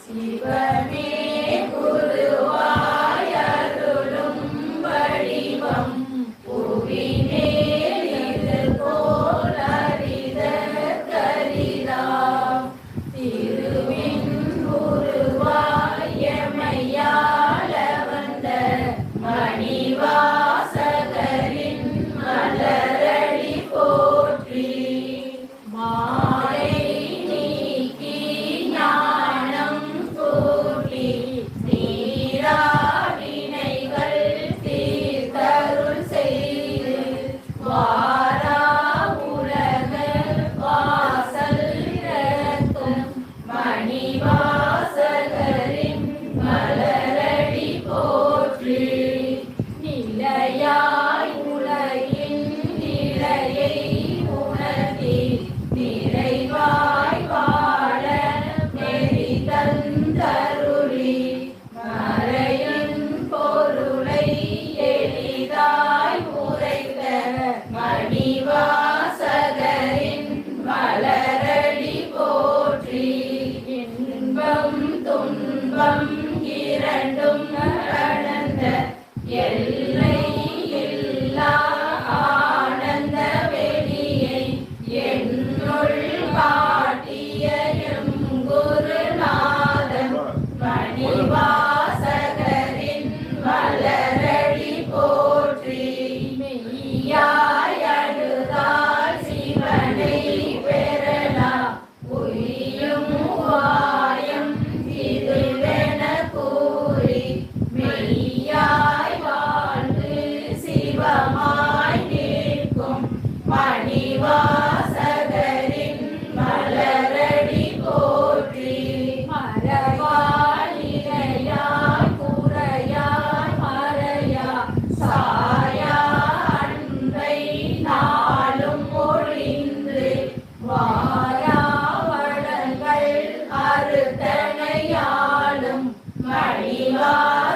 சிவமே குருவாய் அருளும் வடிவம் புவிமேல் இதுபோல் அரிதற்கரிதாம். திருவின் குருவாய் எமையாள வந்த மணிவாசகரின் மலரடி போற்றி. மாயை நீக்கி ஞானம் கூட்டி தீரா வினைகள் தீர்த்தருள் செய்து வாரா உலக வாசல் திறக்கும் மணிவாசகரின் மலரடி போற்றி. நிலையாய் உலகின் நிலையை உணர்த்தி நிறைவாய் வாழ நெறி தந்தருளி மறையின் பொருளை எளிதாய் உரைத்த மணிவாசகரின் மலரடி போற்றி. இன்பம் துன்பம் இரண்டும் கடந்த எல்லை இல்லா ஆனந்த வெளியை என்னுள் காட்டிய எம் குருநாதன் மணிவாசகரின் மலரடி போற்றி. மெய்யாய் அழுதால் சிவனை பெறலாம் உய்யும் உபாயம் இதுவென கூறி மெய்யாய் வாழ்ந்து சிவமாய் நிற்கும் மணிவாசகரின் மலரடி போற்றி. மரபால் இணையாய் குறையாய் மறையா சாயா அன்பை நாளும் ஒழிந்து வாரா வளங்கள் அறுத்தனையாளும் மணிவாசகரின்